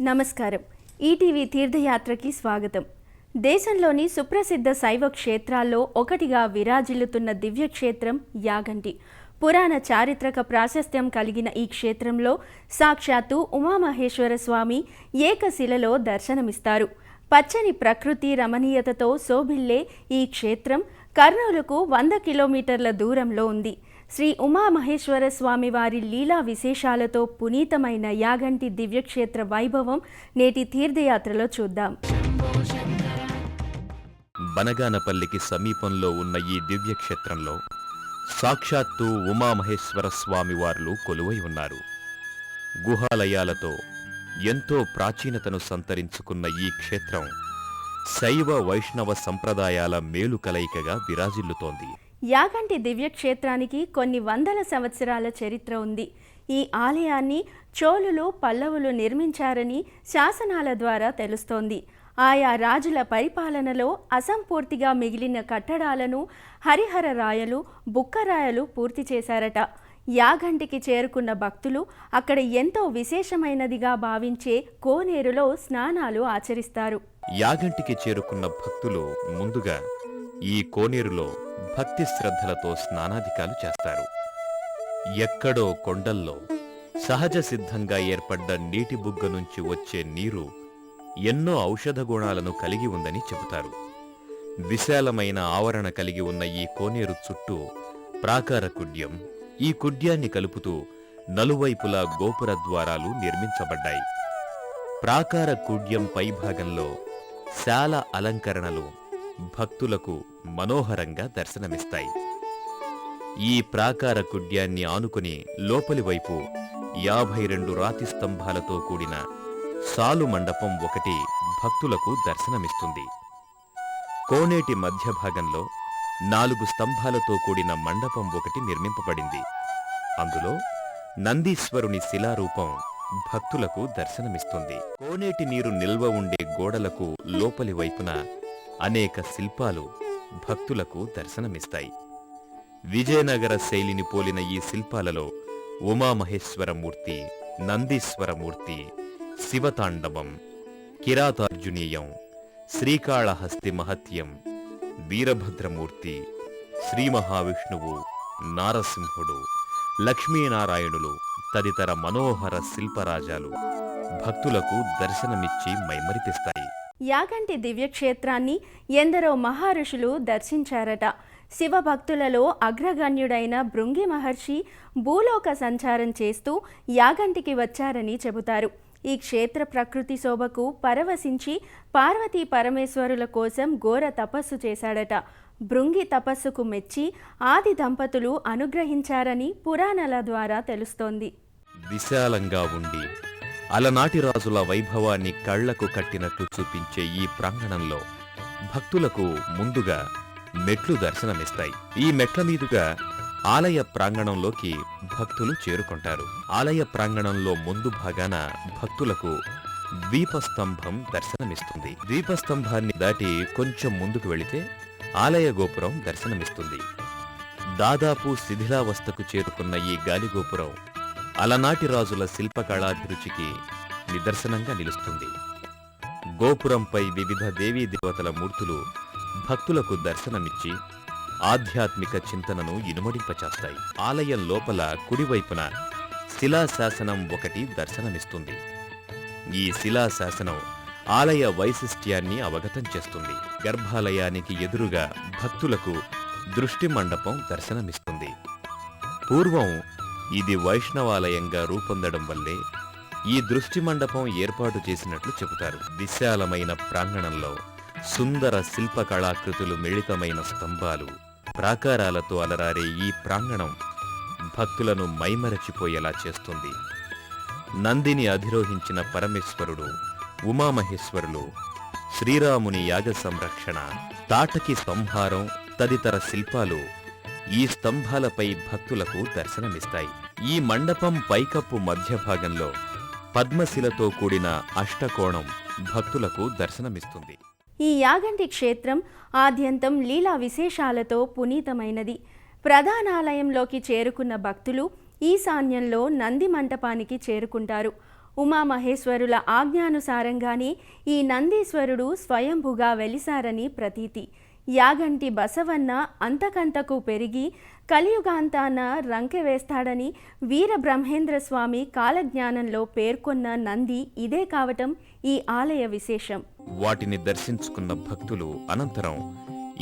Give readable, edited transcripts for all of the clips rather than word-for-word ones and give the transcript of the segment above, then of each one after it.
నమస్కారం. ఈటీవీ తీర్థయాత్రకి స్వాగతం. దేశంలోని సుప్రసిద్ధ శైవ క్షేత్రాల్లో ఒకటిగా విరాజిల్లుతున్న దివ్యక్షేత్రం యాగంటి. పురాణ చారిత్రక ప్రాశస్త్యం కలిగిన ఈ క్షేత్రంలో సాక్షాత్తు ఉమామహేశ్వర స్వామి ఏకశిలలో దర్శనమిస్తారు. పచ్చని ప్రకృతి రమణీయతతో శోభిల్లే ఈ క్షేత్రం కర్నూలుకు 100 కిలోమీటర్ల దూరంలో ఉంది. శ్రీ ఉమామహేశ్వర స్వామి వారి లీలా విశేషాలతో పునీతమైన యాగంటి దివ్యక్షేత్ర వైభవం నేటి తీర్థయాత్రలో చూద్దాం. బనగానపల్లికి సమీపంలో ఉన్న ఈ దివ్యక్షేత్రంలో సాక్షాత్తు ఉమామహేశ్వర స్వామివార్లు కొలువై ఉన్నారు. గుహాలయాలతో ఎంతో ప్రాచీనతను సంతరించుకున్న ఈ క్షేత్రం శైవ వైష్ణవ సంప్రదాయాల మేలు కలయికగా విరాజిల్లుతోంది. యాగంటి దివ్యక్షేత్రానికి కొన్ని వందల సంవత్సరాల చరిత్ర ఉంది. ఈ ఆలయాన్ని చోళులు పల్లవులు నిర్మించారని శాసనాల ద్వారా తెలుస్తోంది. ఆయా రాజుల పరిపాలనలో అసంపూర్తిగా మిగిలిన కట్టడాలను హరిహరరాయలు బుక్కరాయలు పూర్తి చేశారట. యాగంటికి చేరుకున్న భక్తులు అక్కడ ఎంతో విశేషమైనదిగా భావించే కోనేరులో స్నానాలు ఆచరిస్తారు. యాగంటికి చేరుకున్న భక్తులు ముందుగా ఈ కోనేరులో భక్తి శ్రద్ధలతో స్నానాధికాలు చేస్తారు. ఎక్కడో కొండల్లో సహజ సిద్ధంగా ఏర్పడ్డ నీటి బుగ్గ నుంచి వచ్చే నీరు ఎన్నో ఔషధ గుణాలను కలిగి ఉందని చెబుతారు. విశాలమైన ఆవరణ కలిగి ఉన్న ఈ కోనేరు చుట్టూ ప్రాకార కుడ్యం, ఈ కుడ్యాన్ని కలుపుతూ నలువైపులా గోపుర ద్వారాలు నిర్మించబడ్డాయి. ప్రాకార కుడ్యం పైభాగంలో శాల అలంకరణలు భక్తులకు మనోహరంగా దర్శనమిస్తాయి. ఈ ప్రాకార కుడ్యాన్ని ఆనుకుని లోపలి వైపు 52 రాతి స్తంభాలతో కూడిన సాలు మండపం ఒకటి భక్తులకు దర్శనమిస్తుంది. కోనేటి మధ్య భాగంలో 4 స్తంభాలతో కూడిన మండపం ఒకటి నిర్మింపబడింది. అందులో నందీశ్వరుని శిలారూపం భక్తులకు దర్శనమిస్తుంది. కోనేటి నీరు నిల్వ ఉండే గోడలకు లోపలి వైపున అనేక శిల్పాలు భక్తులకు దర్శనమిస్తాయి. విజయనగర శైలిని పోలిన ఈ శిల్పాలలో ఉమామహేశ్వరమూర్తి, నందీశ్వరమూర్తి, శివతాండవం, కిరాతార్జునీయం, శ్రీకాళహస్తి మహత్యం, వీరభద్రమూర్తి, శ్రీ మహావిష్ణువు, నారసింహుడు, లక్ష్మీనారాయణులు తదితర మనోహర శిల్పరాజాలు భక్తులకు దర్శనమిచ్చి మైమరిపిస్తాయి. యాగంటి దివ్యక్షేత్రాన్ని ఎందరో మహర్షులు దర్శించారట. శివభక్తులలో అగ్రగణ్యుడైన భృంగి మహర్షి భూలోక సంచారం చేస్తూ యాగంటికి వచ్చారని చెబుతారు. ఈ క్షేత్ర ప్రకృతి శోభకు పరవశించి పార్వతీ పరమేశ్వరుల కోసం ఘోర తపస్సు చేశాడట. భృంగి తపస్సుకు మెచ్చి ఆది దంపతులు అనుగ్రహించారని పురాణాల ద్వారా తెలుస్తోంది. విశాలంగా ఉండి అలనాటి రాజుల వైభవాన్ని కళ్లకు కట్టినట్లు చూపించే ఈ ప్రాంగణంలో భక్తులకు ముందుగా మెట్లు దర్శనమిస్తాయి. ఈ మెట్ల మీదుగా ఆలయ ప్రాంగణంలోకి భక్తులు చేరుకుంటారు. ఆలయ ప్రాంగణంలో ముందు భాగాన భక్తులకు ద్వీపస్తంభం దర్శనమిస్తుంది. ద్వీపస్తంభాన్ని దాటి కొంచెం ముందుకు వెళితే ఆలయ గోపురం దర్శనమిస్తుంది. దాదాపు శిథిలావస్థకు చేరుకున్న ఈ గాలిగోపురం అలనాటి రాజుల శిల్పకళాభిరుచికి నిదర్శనంగా నిలుస్తుంది. గోపురంపై వివిధ దేవీ దేవతల మూర్తులు భక్తులకు దర్శనమిచ్చి ఆధ్యాత్మిక చింతనను ఇనుమడింపచేస్తాయి. ఆలయం లోపల కుడివైపున శిలాశాసనం ఒకటి దర్శనమిస్తుంది. ఈ శిలాశాసనం ఆలయ వైశిష్ట్యాన్ని అవగతం చేస్తుంది. గర్భాలయానికి ఎదురుగా భక్తులకు దృష్టి మండపం దర్శనమిస్తుంది. పూర్వం ఇది వైష్ణవాలయంగా రూపొందడం వల్లే ఈ దృష్టి మండపం ఏర్పాటు చేసినట్లు చెబుతారు. విశాలమైన ప్రాంగణంలో సుందర శిల్పకళాకృతులు మిళితమైన స్తంభాలు, ప్రాకారాలతో అలరారే ఈ ప్రాంగణం భక్తులను మైమరచిపోయేలా చేస్తుంది. నందిని అధిరోహించిన పరమేశ్వరుడు, ఉమామహేశ్వరులు, శ్రీరాముని యాగ సంరక్షణ, తాటకి సంహారం తదితర శిల్పాలు ఈ స్తంభాలపై భక్తులకు దర్శనమిస్తాయి. ఈ మండపం పైకప్పు మధ్య భాగంలో పద్మశిలతో కూడిన అష్టకోణం భక్తులకు దర్శనమిస్తుంది. ఈ యాగంటి క్షేత్రం ఆద్యంతం లీలా విశేషాలతో పునీతమైనది. ప్రధానాలయంలోకి చేరుకున్న భక్తులు ఈశాన్యంలో నంది మంటపానికి చేరుకుంటారు. ఉమామహేశ్వరుల ఆజ్ఞానుసారంగానే ఈ నందీశ్వరుడు స్వయంభుగా వెలిసారని ప్రతీతి. యాగంటి బసవన్న అంతకంతకు పెరిగి కలియుగాంతాన రంకె వేస్తాడని వీరబ్రహ్మేంద్ర స్వామి కాలజ్ఞానంలో పేర్కొన్న నంది ఇదే కావటం ఈ ఆలయ విశేషం. వాటిని దర్శించుకున్న భక్తులు అనంతరం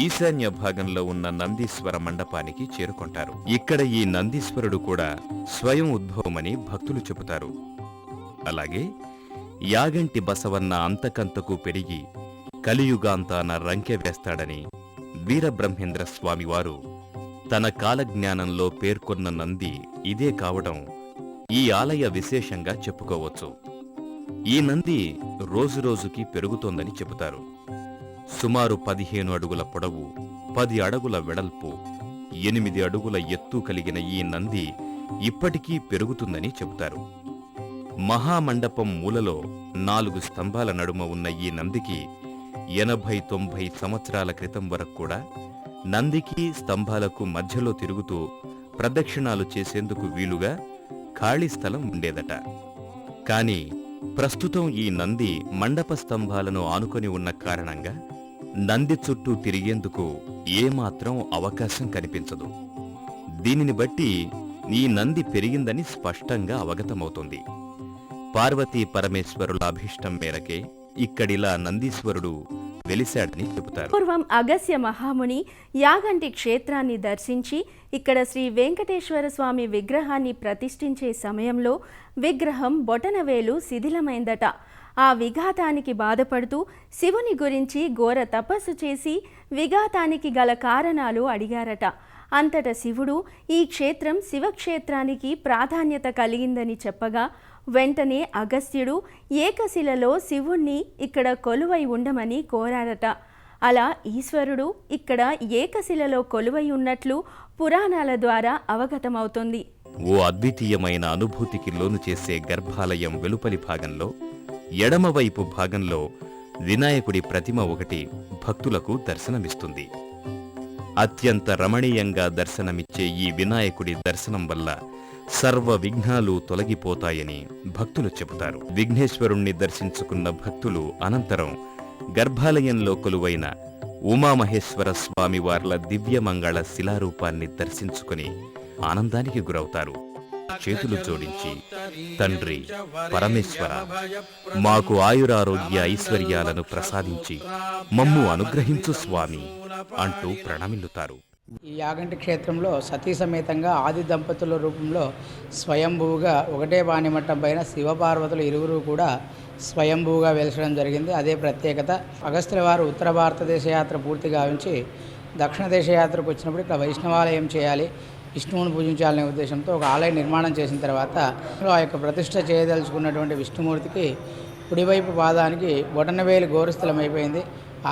ఈశాన్య భాగంలో ఉన్న నందీశ్వర మండపానికి చేరుకుంటారు. ఇక్కడ ఈ నందీశ్వరుడు కూడా స్వయం ఉద్భవమని భక్తులు చెబుతారు. అలాగే యాగంటి బసవన్న అంతకంతకు పెరిగి కలియుగాంతాన రంకె వేస్తాడని వీరబ్రహ్మేంద్ర స్వామివారు తన కాలజ్ఞానంలో పేర్కొన్న నంది ఇదే కావడం ఈ ఆలయ విశేషంగా చెప్పుకోవచ్చు. ఈ నంది రోజురోజుకి పెరుగుతోందని చెబుతారు. సుమారు 15 అడుగుల పొడవు, 10 అడుగుల వెడల్పు, 8 అడుగుల ఎత్తు కలిగిన ఈ నంది ఇప్పటికీ పెరుగుతుందని చెబుతారు. మహామండపం మూలలో 4 స్తంభాల నడుమ ఉన్న ఈ నందికి 80-90 సంవత్సరాల క్రితం వరకు కూడా నందికి స్తంభాలకు మధ్యలో తిరుగుతూ ప్రదక్షిణాలు చేసేందుకు వీలుగా ఖాళీ స్థలం ఉండేదట. కాని ప్రస్తుతం ఈ నంది మండప స్తంభాలను ఆనుకొని ఉన్న కారణంగా నంది చుట్టూ తిరిగేందుకు ఏమాత్రం అవకాశం కనిపించదు. దీనిని బట్టి ఈ నంది పెరిగిందని స్పష్టంగా అవగతమవుతుంది. పార్వతీ పరమేశ్వరుల అభీష్టం మేరకే ఇక్కడిలా నందీశ్వరుడు వెలిశాడని చెబుతారు. పూర్వం అగస్త్య మహాముని యాగంటి క్షేత్రాన్ని దర్శించి ఇక్కడ శ్రీ వెంకటేశ్వర స్వామి విగ్రహాన్ని ప్రతిష్ఠించే సమయంలో విగ్రహం బొటనవేలు శిథిలమైందట. ఆ విఘాతానికి బాధపడుతూ శివుని గురించి ఘోర తపస్సు చేసి విఘాతానికి గల కారణాలు అడిగారట. అంతట శివుడు ఈ క్షేత్రం శివక్షేత్రానికి ప్రాధాన్యత కలిగిందని చెప్పగా వెంటనే అగస్త్యుడు ఏకశిలలో శివుణ్ణి ఇక్కడ కొలువై ఉండమని కోరాడట. అలా ఈశ్వరుడు ఇక్కడ ఏకశిలలో కొలువై ఉన్నట్లు పురాణాల ద్వారా అవగతమవుతుంది. ఓ అద్వితీయమైన అనుభూతికి లోను చేసే గర్భాలయం వెలుపలి భాగంలో ఎడమవైపు భాగంలో వినాయకుడి ప్రతిమ ఒకటి భక్తులకు దర్శనమిస్తుంది. అత్యంత రమణీయంగా దర్శనమిచ్చే ఈ వినాయకుడి దర్శనం వల్ల సర్వ విఘ్నాలు తొలగిపోతాయని భక్తులు చెబుతారు. విఘ్నేశ్వరుణ్ణి దర్శించుకున్న భక్తులు అనంతరం గర్భాలయంలో కొలువైన ఉమామహేశ్వర స్వామివార్ల దివ్యమంగళ శిలారూపాన్ని దర్శించుకుని ఆనందానికి గురవుతారు. చేతులు జోడించి, తండ్రి పరమేశ్వర, మాకు ఆయురారోగ్య ఐశ్వర్యాలను ప్రసాదించి మమ్ము అనుగ్రహించు స్వామి అంటూ ప్రణమిల్లుతారు. ఈ యాగంటి క్షేత్రంలో సతీ సమేతంగా ఆది దంపతుల రూపంలో స్వయంభూగా ఒకటే బాణిమట్టం పైన శివపార్వతులు ఇరువురు కూడా స్వయంభూగా వెలసడం జరిగింది. అదే ప్రత్యేకత. అగస్త్యుల వారు ఉత్తర భారతదేశ యాత్ర పూర్తి గావించి దక్షిణ దేశ యాత్రకు వచ్చినప్పుడు ఇక్కడ వైష్ణవాలయం చేయాలి, విష్ణువుని పూజించాలనే ఉద్దేశంతో ఒక ఆలయం నిర్మాణం చేసిన తర్వాత ఆ యొక్క ప్రతిష్ఠ చేయదలుచుకున్నటువంటి విష్ణుమూర్తికి కుడివైపు పాదానికి బొటనవేలు గోరుస్థలమైపోయింది.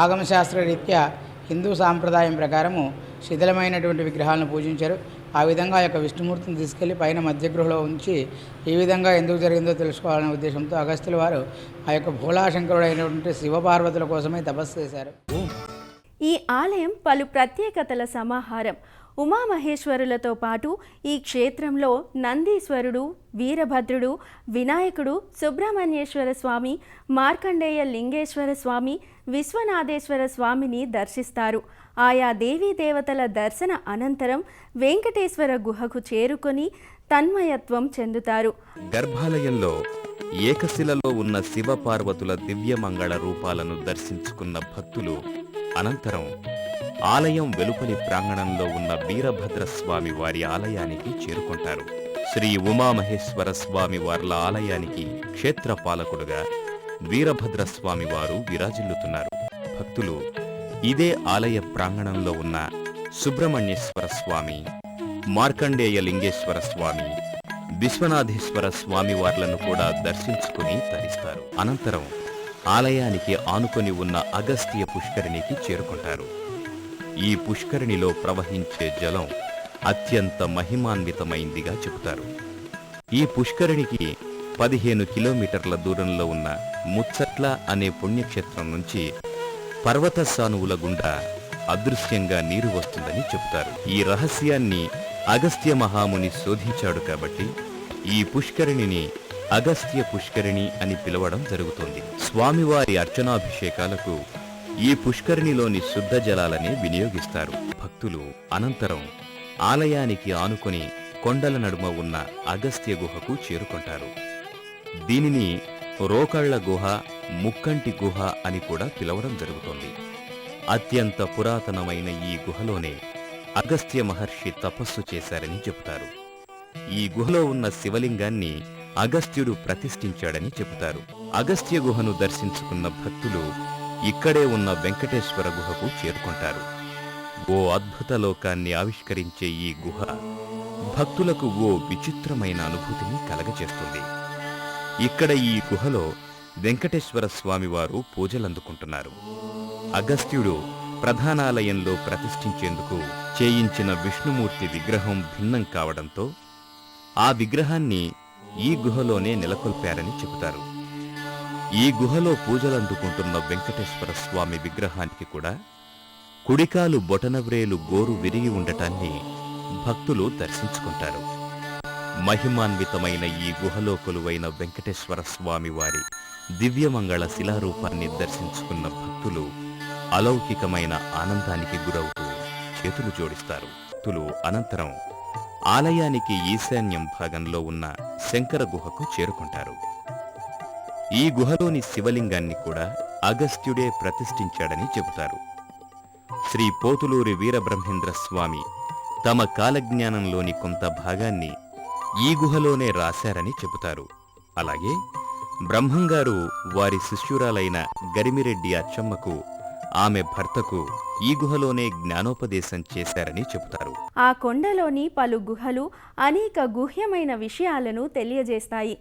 ఆగమశాస్త్ర రీత్యా హిందూ సాంప్రదాయం ప్రకారము శిథిలమైనటువంటి విగ్రహాలను పూజించారు. ఆ విధంగా ఆ యొక్క విష్ణుమూర్తిని తీసుకెళ్లి పైన మధ్యగృహలో ఉంచి ఈ విధంగా ఎందుకు జరిగిందో తెలుసుకోవాలనే ఉద్దేశంతో అగస్త్యుల వారు ఆ యొక్క భోళాశంకరుడైనటువంటి శివపార్వతుల కోసమే తపస్సు చేశారు. ఈ ఆలయం పలు ప్రత్యేకతల సమాహారం. ఉమామహేశ్వరులతో పాటు ఈ క్షేత్రంలో నందీశ్వరుడు, వీరభద్రుడు, వినాయకుడు, సుబ్రహ్మణ్యేశ్వర స్వామి, మార్కండేయ లింగేశ్వర స్వామి, విశ్వనాథేశ్వర స్వామిని దర్శిస్తారు. ఆయా దేవీ దేవతల దర్శన అనంతరం వెంకటేశ్వర గుహకు చేరుకొని తన్మయత్వం చెందుతారు. గర్భాలయంలో ఏకశిలలో ఉన్న శివపార్వతుల దివ్యమంగళ రూపాలను దర్శించుకున్న భక్తులు అనంతరం ఆలయం వెలుపలి ప్రాంగణంలో ఉన్న వీరభద్రస్వామి వారి ఆలయానికి చేరుకుంటారు. శ్రీ ఉమామహేశ్వర స్వామి వార్ల ఆలయానికి క్షేత్రపాలకుడుగా వీరభద్రస్వామి వారు విరాజిల్లుతున్నారు. భక్తులు ఇదే ఆలయ ప్రాంగణంలో ఉన్న సుబ్రహ్మణ్యేశ్వర స్వామి, మార్కండేయ లింగేశ్వర స్వామి, విశ్వనాథేశ్వర స్వామి వార్లను కూడా దర్శించుకుని తరిస్తారు. అనంతరం ఆలయానికి ఆనుకొని ఉన్న అగస్త్య పుష్కరిణికి చేరుకుంటారు. ఈ పుష్కరిణిలో ప్రవహించే జలం అత్యంత మహిమాన్వితమైందిగా చెబుతారు. ఈ పుష్కరిణికి 15 కిలోమీటర్ల దూరంలో ఉన్న ముచ్చట్ల అనే పుణ్యక్షేత్రం నుంచి పర్వత సానువుల గుండా అదృశ్యంగా నీరు వస్తుందని చెబుతారు. ఈ రహస్యాన్ని అగస్త్య మహాముని శోధించాడు కాబట్టి ఈ పుష్కరిణిని అగస్త్య పుష్కరిణి అని పిలవడం జరుగుతుంది. స్వామివారి అర్చనాభిషేకాలకు ఈ పుష్కరిణిలోని శుద్ధ జలాలనే వినియోగిస్తారు. భక్తులు అనంతరం ఆలయానికి ఆనుకొని కొండల నడుమ ఉన్న అగస్త్య గుహకు చేరుకుంటారు. దీనిని రోకళ్ల గుహ, ముక్కంటి గుహ అని కూడా పిలవడం జరుగుతోంది. అత్యంత పురాతనమైన ఈ గుహలోనే అగస్త్య మహర్షి తపస్సు చేశారని చెబుతారు. ఈ గుహలో ఉన్న శివలింగాన్ని అగస్త్యుడు ప్రతిష్ఠించాడని చెబుతారు. అగస్త్య గుహను దర్శించుకున్న భక్తులు ఇక్కడే ఉన్న వెంకటేశ్వర గుహకు చేరుకుంటారు. ఓ అద్భుత లోకాన్ని ఆవిష్కరించే ఈ గుహ భక్తులకు ఓ విచిత్రమైన అనుభూతిని కలగచేస్తుంది. ఇక్కడ ఈ గుహలో వెంకటేశ్వర స్వామివారు పూజలందుకుంటున్నారు. అగస్త్యుడు ప్రధానాలయంలో ప్రతిష్ఠించేందుకు చేయించిన విష్ణుమూర్తి విగ్రహం భిన్నం కావడంతో ఆ విగ్రహాన్ని ఈ గుహలోనే నెలకొల్పారని చెబుతారు. ఈ గుహలో పూజలందుకుంటున్న వెంకటేశ్వర స్వామి విగ్రహానికి కూడా కుడికాలు బొటనవ్రేలు గోరు విరిగి ఉండటాన్ని భక్తులు దర్శించుకుంటారు. మహిమాన్వితమైన ఈ గుహలో కొలువైన వెంకటేశ్వర స్వామి వారి దివ్యమంగళ శిలారూపాన్ని దర్శించుకున్న భక్తులు అలౌకికమైన ఆనందానికి గురవుతూ చేతులు జోడిస్తారు. భక్తులు అనంతరం ఆలయానికి ఈశాన్యం భాగంలో ఉన్న శంకర గుహకు చేరుకుంటారు. ఈ గుహలోని శివలింగాన్ని కూడా అగస్త్యుడే ప్రతిష్ఠించాడని చెబుతారు. శ్రీ పోతులూరి వీరబ్రహ్మేంద్ర స్వామి తమ కాలజ్ఞానంలోని కొంత భాగాన్ని ఈ గుహలోనే రాశారని చెబుతారు. అలాగే బ్రహ్మంగారు వారి శిష్యురాలైన గరిమిరెడ్డి అచ్చమ్మకు, ఆమె భర్తకు ఈ గుహలోనే జ్ఞానోపదేశం చేశారని చెబుతారు. ఆ కొండలోని పలు గుహలు అనేక గుహ్యమైన విషయాలను తెలియజేస్తాయి.